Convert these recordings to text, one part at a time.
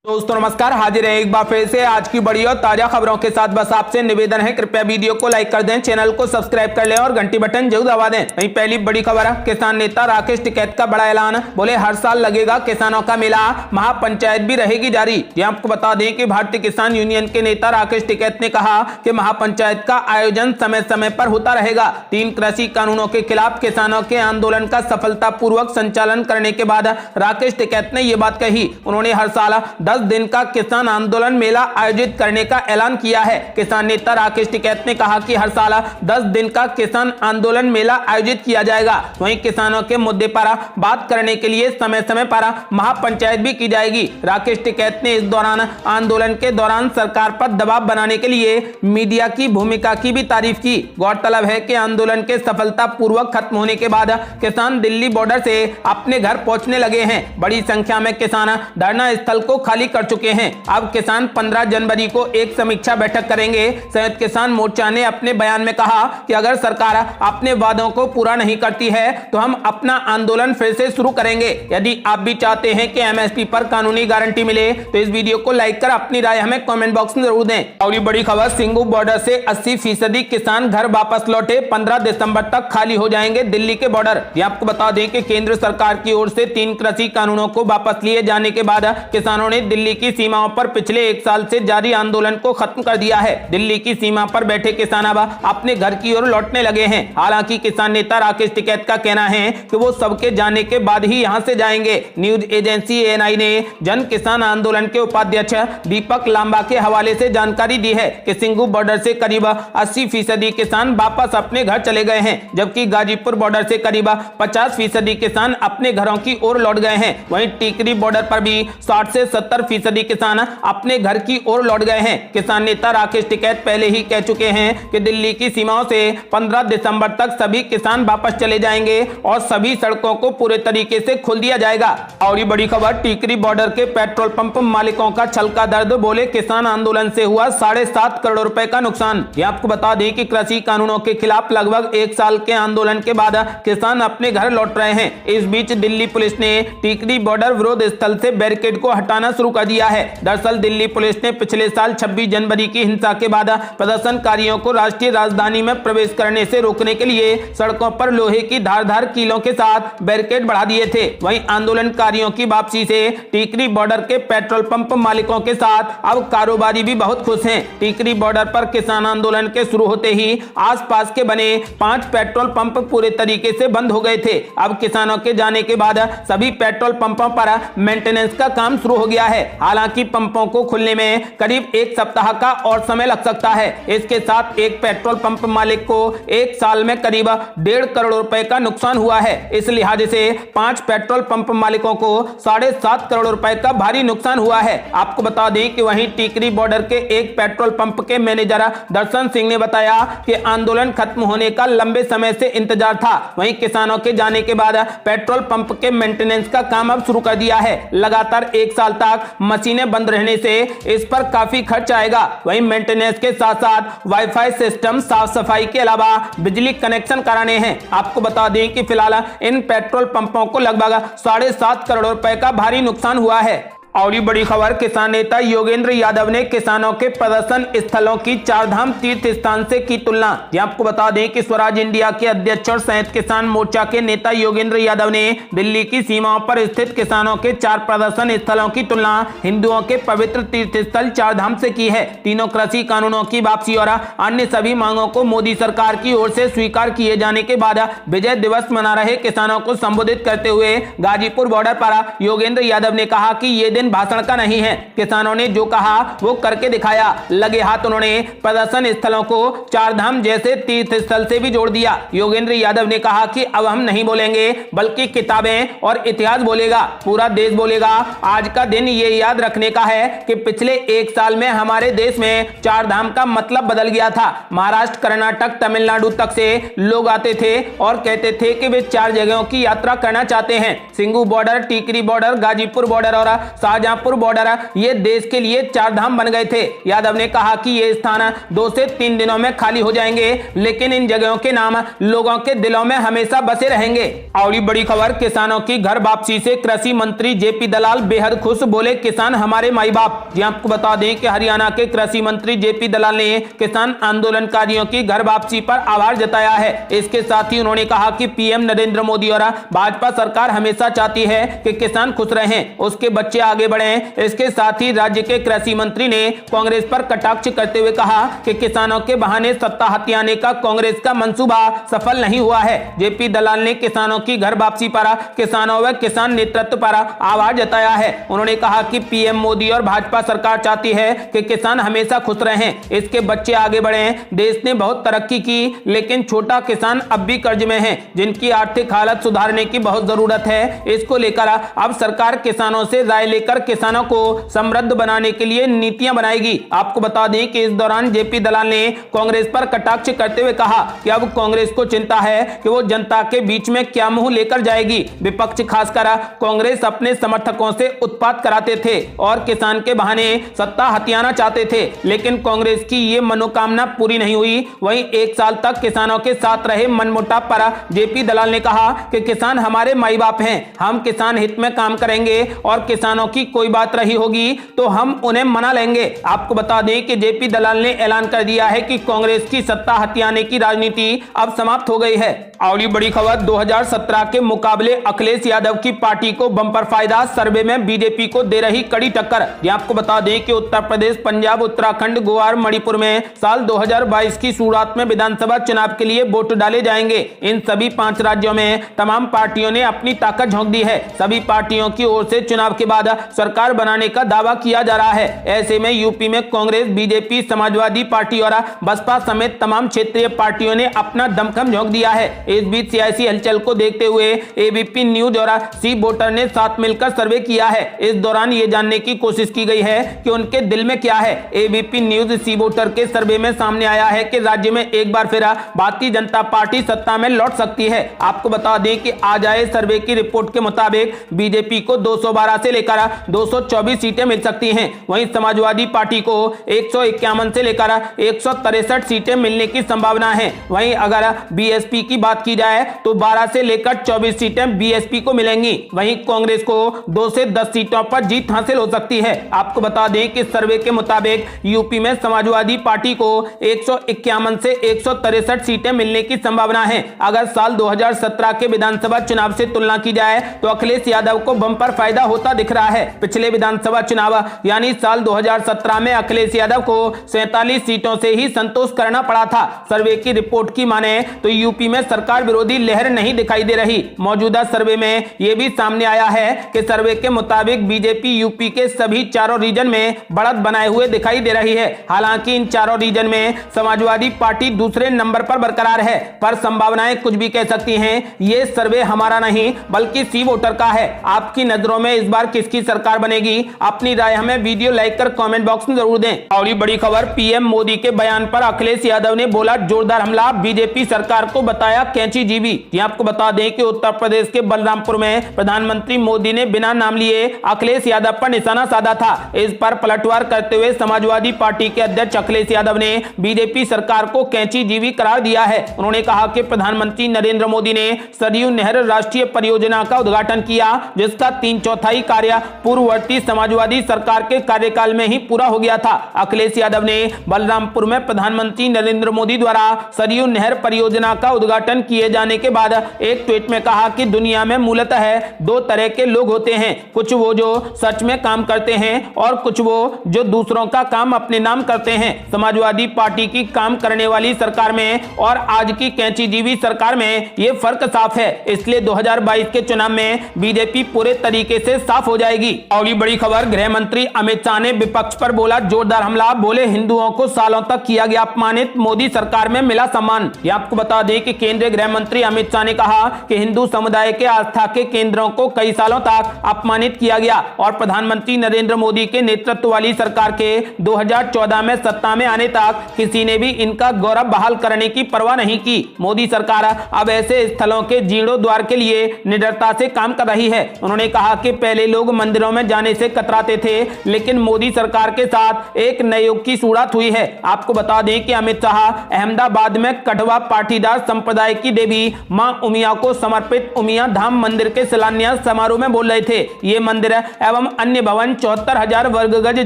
दोस्तों नमस्कार, हाजिर है एक बार फिर से आज की बड़ी और ताजा खबरों के साथ। बस आपसे निवेदन है, कृपया वीडियो को लाइक कर दें, चैनल को सब्सक्राइब कर लें और घंटी बटन जरूर दबा दें। वहीं पहली बड़ी खबर है, किसान नेता राकेश टिकैत का बड़ा ऐलान। बोले हर साल लगेगा किसानों का मेला, महापंचायत भी रहेगी जारी। ये आपको बता दें कि भारतीय किसान यूनियन के नेता राकेश टिकैत ने कहा कि महापंचायत का आयोजन समय समय पर होता रहेगा। 3 कृषि कानूनों के खिलाफ किसानों के आंदोलन का सफलतापूर्वक संचालन करने के बाद राकेश टिकैत ने ये बात कही। उन्होंने हर साल 10 दिन का किसान आंदोलन मेला आयोजित करने का ऐलान किया है। किसान नेता राकेश टिकैत ने कहा कि हर साल 10 दिन का किसान आंदोलन मेला आयोजित किया जाएगा। वहीं किसानों के मुद्दे पर बात करने के लिए समय समय पर महापंचायत भी की जाएगी। राकेश टिकैत ने इस दौरान आंदोलन के दौरान सरकार पर दबाव बनाने के लिए मीडिया की भूमिका की भी तारीफ की। गौरतलब है कि आंदोलन के सफलतापूर्वक खत्म होने के बाद किसान दिल्ली बॉर्डर से अपने घर पहुंचने लगे हैं। बड़ी संख्या में किसान धरना स्थल को खाली कर चुके हैं। अब किसान 15 जनवरी को एक समीक्षा बैठक करेंगे। संयुक्त किसान मोर्चा ने अपने बयान में कहा कि अगर सरकार अपने वादों को पूरा नहीं करती है तो हम अपना आंदोलन फिर से शुरू करेंगे। यदि आप भी चाहते हैं कि एमएसपी पर कानूनी गारंटी मिले तो इस वीडियो को लाइक कर अपनी राय हमें कमेंट बॉक्स में जरूर दें। और बड़ी खबर, सिंगू बॉर्डर से 80% किसान घर वापस लौटे, 15 दिसंबर तक खाली हो जाएंगे दिल्ली के बॉर्डर। ये आपको बता दें कि केंद्र सरकार की ओर से 3 कृषि कानूनों को वापस लिए जाने के बाद किसानों ने दिल्ली की सीमाओं पर पिछले 1 साल से जारी आंदोलन को खत्म कर दिया है। दिल्ली की सीमा पर बैठे किसान अब अपने घर की ओर लौटने लगे हैं। हालांकि किसान नेता राकेश टिकैत का कहना है कि वो सबके जाने के बाद ही यहां से जाएंगे। न्यूज एजेंसी एएनआई ने जन किसान आंदोलन के उपाध्यक्ष दीपक लांबा के हवाले से जानकारी दी है कि सिंगू बॉर्डर से करीब 80% किसान वापस अपने घर चले गए हैं, जबकि गाजीपुर बॉर्डर से करीब 50% किसान अपने घरों की ओर लौट गए हैं। वहीं टीकरी बॉर्डर पर भी 60 से 70% किसान अपने घर की ओर लौट गए हैं। किसान नेता राकेश टिकैत पहले ही कह चुके हैं कि दिल्ली की सीमाओं से 15 दिसंबर तक सभी किसान वापस चले जाएंगे और सभी सड़कों को पूरे तरीके से खोल दिया जाएगा। और ये बड़ी खबर, टीकरी बॉर्डर के पेट्रोल पंप मालिकों का छलका दर्द। बोले किसान आंदोलन से हुआ 7.5 करोड़ रुपए का नुकसान। ये आपको बता दें कि कृषि कानूनों के खिलाफ लगभग 1 साल के आंदोलन के बाद किसान अपने घर लौट रहे हैं। इस बीच दिल्ली पुलिस ने टीकरी बॉर्डर विरोध स्थल से बैरिकेड को हटाना शुरू कर दिया है। दरअसल दिल्ली पुलिस ने पिछले साल 26 जनवरी की हिंसा के बाद प्रदर्शनकारियों को राष्ट्रीय राजधानी में प्रवेश करने से रोकने के लिए सड़कों पर लोहे की धारदार कीलों के साथ बैरिकेड बढ़ा दिए थे। वहीं आंदोलनकारियों की वापसी से टीकरी बॉर्डर के पेट्रोल पंप मालिकों के साथ अब कारोबारी भी बहुत खुश हैं। टीकरी बॉर्डर पर किसान आंदोलन के शुरू होते ही आसपास के बने 5 पेट्रोल पंप पूरे तरीके से बंद हो गए थे। अब किसानों के जाने के बाद सभी पेट्रोल पंपों पर मेंटेनेंस का काम शुरू हो गया है। हालांकि पंपों को खुलने में करीब 1 सप्ताह का और समय लग सकता है। इसके साथ एक पेट्रोल पंप मालिक को 1 साल में करीब 1.5 करोड़ रुपए का नुकसान हुआ है। इस लिहाज से 5 पेट्रोल पंप मालिकों को 7.5 करोड़ रुपए का भारी नुकसान हुआ है। आपको बता दें कि वहीं टीकरी बॉर्डर के एक पेट्रोल पंप के मैनेजर दर्शन सिंह ने बताया कि आंदोलन खत्म होने का लंबे समय से इंतजार था। वहीं किसानों के जाने के बाद पेट्रोल पंप के मेंटेनेंस का काम अब शुरू कर दिया है। लगातार 1 साल तक मशीनें बंद रहने से इस पर काफी खर्च आएगा। वहीं मेंटेनेंस के साथ साथ वाईफाई सिस्टम, साफ सफाई के अलावा बिजली कनेक्शन कराने हैं। आपको बता दें कि फिलहाल इन पेट्रोल पंपों को लगभग 7.5 करोड़ रुपए का भारी नुकसान हुआ है। और ये बड़ी खबर, किसान नेता योगेंद्र यादव ने किसानों के प्रदर्शन स्थलों की चारधाम तीर्थ स्थान से की तुलना। ये आपको बता दें कि स्वराज इंडिया के अध्यक्ष और संयुक्त किसान मोर्चा के नेता योगेंद्र यादव ने दिल्ली की सीमाओं पर स्थित किसानों के 4 प्रदर्शन स्थलों की तुलना हिंदुओं के पवित्र तीर्थ स्थल चारधाम से की है। तीनों कृषि कानूनों की वापसी और अन्य सभी मांगों को मोदी सरकार की ओर से स्वीकार किए जाने के बाद विजय दिवस मना रहे किसानों को संबोधित करते हुए गाजीपुर बॉर्डर पर योगेंद्र यादव ने कहा कि ये दिन भाषण का नहीं है। किसानों ने जो कहा वो करके दिखाया। लगे हाथ उन्होंने प्रदर्शन स्थलों को चारधाम जैसे तीर्थ स्थल से भी जोड़ दिया। योगेंद्र यादव ने कहा कि अब हम नहीं बोलेंगे बल्कि किताबें और इतिहास बोलेगा, पूरा देश बोलेगा। आज का दिन ये याद रखने का है कि पिछले 1 साल में हमारे देश में चारधाम का मतलब बदल गया था। महाराष्ट्र, कर्नाटक, तमिलनाडु तक से लोग आते थे और कहते थे कि वे 4 जगहों की यात्रा करना चाहते हैं। Singhu border, Tikri border, Ghazipur border और शाहजहांपुर बॉर्डर ये देश के लिए चार धाम बन गए थे। यादव ने कहा कि ये स्थान 2 से 3 दिनों में खाली हो जाएंगे, लेकिन इन जगहों के नाम लोगों के दिलों में हमेशा बसे रहेंगे। और बड़ी खबर, किसानों की घर वापसी से कृषि मंत्री जेपी दलाल बेहद खुश, बोले किसान हमारे माई बाप। जी आपको बता दें कि हरियाणा के कृषि मंत्री जेपी दलाल ने किसान आंदोलनकारियों की घर वापसी पर आभार जताया है। इसके साथ ही उन्होंने कहा कि पीएम नरेंद्र मोदी और भाजपा सरकार हमेशा चाहती है कि किसान खुश रहें, उसके बच्चे आगे बढ़ें। इसके साथ ही राज्य के कृषि मंत्री ने कांग्रेस पर कटाक्ष करते हुए कहा कि किसानों के बहाने सत्ता हथियाने का कांग्रेस का मंसूबा सफल नहीं हुआ है। जेपी दलाल ने किसानों की घर वापसी पर किसानों व किसान नेतृत्व पर आभार जताया है। उन्होंने कहा कि पीएम मोदी और भाजपा सरकार चाहती है कि किसान हमेशा खुश रहें, इसके बच्चे आगे बढ़ें। देश ने बहुत तरक्की की, लेकिन छोटा किसान अब भी कर्ज में है, जिनकी आर्थिक हालत सुधारने की बहुत जरूरत है। इसको लेकर अब सरकार किसानों से राय लेकर किसानों को समृद्ध बनाने के लिए नीतियां बनाएगी। आपको बता दें कि इस दौरान जेपी दलाल ने कांग्रेस पर कटाक्ष करते हुए कहा कि अब कांग्रेस को चिंता है कि वो जनता के बीच में क्या मुंह लेकर जाएगी। विपक्ष खासकर कांग्रेस अपने समर्थकों से उत्पात कराते थे और किसान के बहाने सत्ता हथियाना चाहते थे, लेकिन कांग्रेस की ये मनोकामना पूरी नहीं हुई। वहीं 1 साल तक किसानों के साथ रहे मनमुटाव पर जेपी दलाल ने कहा कि किसान हमारे माई बाप हैं, हम किसान हित में काम करेंगे और किसानों की कोई बात रही होगी तो हम उन्हें मना लेंगे। आपको बता दें कि जेपी दलाल ने ऐलान कर दिया है कि कांग्रेस की सत्ता हथियाने की राजनीति अब समाप्त हो गई है। और बड़ी खबर, 2017 के मुकाबले अखिलेश यादव की पार्टी को बम्पर फायदा, सर्वे में बीजेपी को दे रही कड़ी टक्कर। आपको बता दें कि उत्तर प्रदेश, पंजाब, उत्तराखंड, गोवा और मणिपुर में साल 2022 की शुरुआत में विधानसभा चुनाव के लिए वोट डाले जाएंगे। इन सभी 5 राज्यों में तमाम पार्टियों ने अपनी ताकत झोंक दी है। सभी पार्टियों की ओर से चुनाव के बाद सरकार बनाने का दावा किया जा रहा है। ऐसे में यूपी में कांग्रेस, बीजेपी, समाजवादी पार्टी और बसपा समेत तमाम क्षेत्रीय पार्टियों ने अपना दमखम झोंक दिया है। इस बीच सियासी हलचल को देखते हुए एबीपी न्यूज और सी वोटर ने साथ मिलकर सर्वे किया है। इस दौरान ये जानने की कोशिश की गई है कि उनके दिल में क्या है। एबीपी न्यूज सी वोटर के सर्वे में सामने आया है कि राज्य में एक बार फिर भारतीय जनता पार्टी सत्ता में लौट सकती है। आपको बता दें कि आज आए सर्वे की रिपोर्ट के मुताबिक बीजेपी को 212 से लेकर 224 सीटें मिल सकती हैं। वहीं समाजवादी पार्टी को 151 से लेकर 163 सीटें मिलने की संभावना है। वहीं अगर बीएसपी की बात की जाए तो 12 से लेकर 24 सीटें बीएसपी को मिलेंगी। वहीं कांग्रेस को 2 से 10 सीटों पर जीत हासिल हो सकती है। आपको बता दें कि सर्वे के मुताबिक यूपी में समाजवादी पार्टी को 151 से 163 सीटें मिलने की संभावना है। अगर साल 2017 के विधानसभा चुनाव से तुलना की जाए तो अखिलेश यादव को बम्पर फायदा होता दिख रहा है। पिछले विधानसभा चुनाव यानी साल 2017 में अखिलेश यादव को 47 सीटों से ही संतोष करना पड़ा था। सर्वे की रिपोर्ट की माने तो यूपी में सरकार विरोधी लहर नहीं दिखाई दे रही। मौजूदा सर्वे में यह भी सामने आया है कि सर्वे के मुताबिक बीजेपी यूपी के सभी चारों रीजन में बढ़त बनाए हुए दिखाई दे रही है। हालांकि इन चारों रीजन में समाजवादी पार्टी दूसरे नंबर पर बरकरार है, पर संभावनाएं कुछ भी कह सकती हैं। ये सर्वे हमारा नहीं बल्कि सी वोटर का है। आपकी नजरों में इस बार किसकी सरकार बनेगी? अपनी राय हमें वीडियो लाइक कर कमेंट बॉक्स में जरूर दें। और बड़ी खबर, पीएम मोदी के बयान पर अखिलेश यादव ने बोला जोरदार हमला, बीजेपी सरकार को बताया कैंची जीबी। आपको बता दें कि उत्तर प्रदेश के बलरामपुर में प्रधानमंत्री मोदी ने बिना नाम लिए अखिलेश यादव पर निशाना साधा था। इस पर पलटवार करते हुए समाजवादी पार्टी के अध्यक्ष अखिलेश यादव ने बीजेपी सरकार को कैंची जीवी करार दिया है। उन्होंने कहा कि प्रधानमंत्री नरेंद्र मोदी ने सरयू नहर राष्ट्रीय परियोजना का उद्घाटन किया, जिसका 3/4 कार्य पूर्ववर्ती समाजवादी सरकार के कार्यकाल में ही पूरा हो गया था। अखिलेश यादव ने बलरामपुर में प्रधानमंत्री नरेंद्र मोदी द्वारा सरयू नहर परियोजना का उद्घाटन किए जाने के बाद एक ट्वीट में कहा कि दुनिया में मूलतः 2 तरह के लोग होते हैं, कुछ वो जो सच में काम करते हैं और कुछ वो जो दूसरों का काम अपने नाम करते हैं। समाजवादी पार्टी की काम करने वाली सरकार में और आज की कैंचीजीवी सरकार में ये फर्क साफ है। इसलिए 2022 के चुनाव में बीजेपी पूरे तरीके से साफ हो जाएगी। अगली बड़ी खबर, गृह मंत्री अमित शाह ने विपक्ष पर बोला जोरदार हमला, बोले हिंदुओं को सालों तक किया गया अपमानित, मोदी सरकार में मिला सम्मान। ये आपको बता दें कि केंद्रीय गृह मंत्री अमित शाह ने कहा कि हिंदू समुदाय के आस्था के केंद्रों को कई सालों तक अपमानित किया गया और प्रधानमंत्री नरेंद्र मोदी के नेतृत्व वाली सरकार के 2014 में सत्ता में आने तक किसी ने भी इनका गौरव बहाल करने की परवाह नहीं की। मोदी सरकार अब ऐसे स्थलों के जीर्णोद्धार के लिए निडरता से काम कर रही है। उन्होंने कहा कि पहले लोग मंदिर मंदिरों में जाने से कतराते थे, लेकिन मोदी सरकार के साथ एक नए युग की शुरुआत हुई है। आपको बता दें कि अमित शाह अहमदाबाद में कठवा पाटीदार संप्रदाय की देवी मां उमिया को समर्पित उमिया धाम मंदिर के शिलान्यास समारोह में बोल रहे थे। ये मंदिर एवं अन्य भवन 74,000 वर्ग गज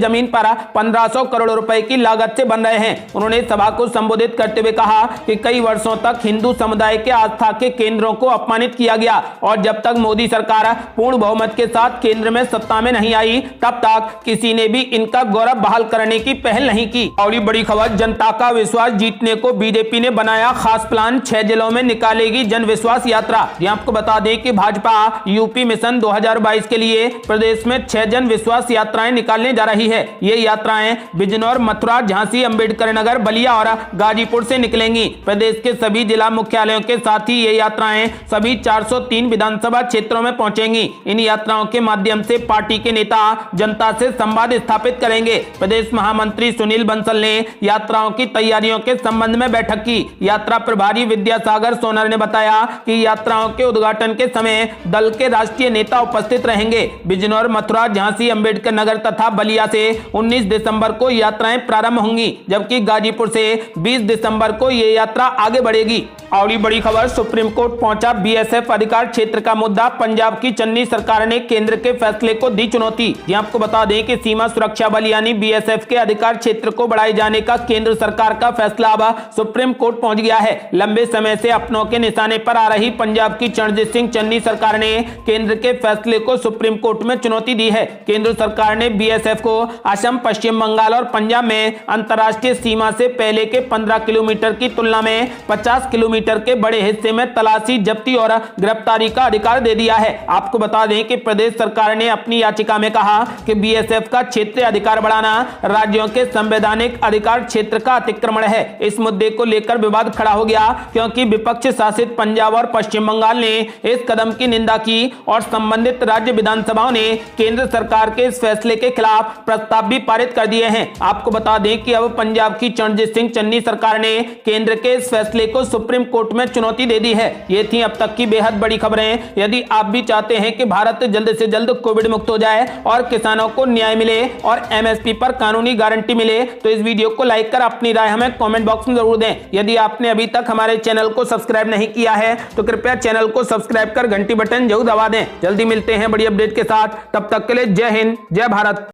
जमीन पर 1500 करोड़ रुपए की लागत से बन रहे हैं। उन्होंने सभा को संबोधित करते हुए कहा कि कई वर्षों तक हिंदू समुदाय के आस्था के केंद्रों को अपमानित किया गया और जब तक मोदी सरकार पूर्ण बहुमत के साथ केंद्र में सत्ता में नहीं आई तब तक किसी ने भी इनका गौरव बहाल करने की पहल नहीं की। और बड़ी खबर, जनता का विश्वास जीतने को बीजेपी ने बनाया खास प्लान, 6 जिलों में निकालेगी जन विश्वास यात्रा। आपको बता दें कि भाजपा यूपी मिशन 2022 के लिए प्रदेश में 6 जन विश्वास यात्राएं निकालने जा रही है। ये यात्राएं बिजनौर, मथुरा, झांसी, अंबेडकर नगर, बलिया और गाजीपुर से निकलेंगी। प्रदेश के सभी जिला मुख्यालयों के साथ ही ये यात्राएं सभी 403 विधानसभा क्षेत्रों में पहुंचेंगी। इन यात्राओं के माध्यम से पार्टी के नेता जनता से संवाद स्थापित करेंगे। प्रदेश महामंत्री सुनील बंसल ने यात्राओं की तैयारियों के संबंध में बैठक की। यात्रा प्रभारी विद्यासागर सोनर ने बताया कि यात्राओं के उद्घाटन के समय दल के राष्ट्रीय नेता उपस्थित रहेंगे। बिजनौर, मथुरा, झांसी, अंबेडकर नगर तथा बलिया से 19 दिसंबर को यात्राएं प्रारंभ होंगी, जबकि गाजीपुर से 20 दिसंबर को ये यात्रा आगे बढ़ेगी। और बड़ी खबर, सुप्रीम कोर्ट पहुंचा बीएसएफ अधिकार क्षेत्र का मुद्दा, पंजाब की चन्नी सरकार ने केंद्र के फैसले को दी चुनौती। आपको बता दें कि सीमा सुरक्षा बल यानी बीएसएफ के अधिकार क्षेत्र को बढ़ाए जाने का केंद्र सरकार का फैसला अब सुप्रीम कोर्ट पहुंच गया है। लंबे समय से अपनों के निशाने पर आ रही पंजाब की चरणजीत सिंह चन्नी सरकार ने केंद्र के फैसले को सुप्रीम कोर्ट में चुनौती दी है। केंद्र सरकार ने बीएसएफ को असम, पश्चिम बंगाल और पंजाब में अंतर्राष्ट्रीय सीमा से पहले के 15 किलोमीटर की तुलना में 50 किलोमीटर के बड़े हिस्से में तलाशी, जब्ती और गिरफ्तारी का अधिकार दे दिया है। आपको बता दें कि प्रदेश सरकार ने अपनी याचिका में कहा कि बीएसएफ का क्षेत्रीय अधिकार बढ़ाना राज्यों के संवैधानिक अधिकार क्षेत्र का अतिक्रमण है। इस मुद्दे को लेकर विवाद खड़ा हो गया क्योंकि विपक्ष शासित पंजाब और पश्चिम बंगाल ने इस कदम की निंदा की और संबंधित राज्य विधानसभाओं ने केंद्र सरकार के इस फैसले के खिलाफ प्रस्ताव भी पारित कर दिए हैं। आपको बता दें कि अब पंजाब की चरणजीत सिंह चन्नी सरकार ने केंद्र के इस फैसले को सुप्रीम कोर्ट में चुनौती दे दी है। ये थी अब तक की बेहद बड़ी खबरें। यदि आप भी चाहते हैं कि भारत जल्द से जल्द कोविड मुक्त हो जाए और किसानों को न्याय मिले और एमएसपी पर कानूनी गारंटी मिले तो इस वीडियो को लाइक कर अपनी राय हमें कमेंट बॉक्स में जरूर दें। यदि आपने अभी तक हमारे चैनल को सब्सक्राइब नहीं किया है तो कृपया चैनल को सब्सक्राइब कर घंटी बटन जरूर दबा दें। जल्दी मिलते हैं बड़ी अपडेट के साथ, तब तक के लिए जय हिंद, जय भारत।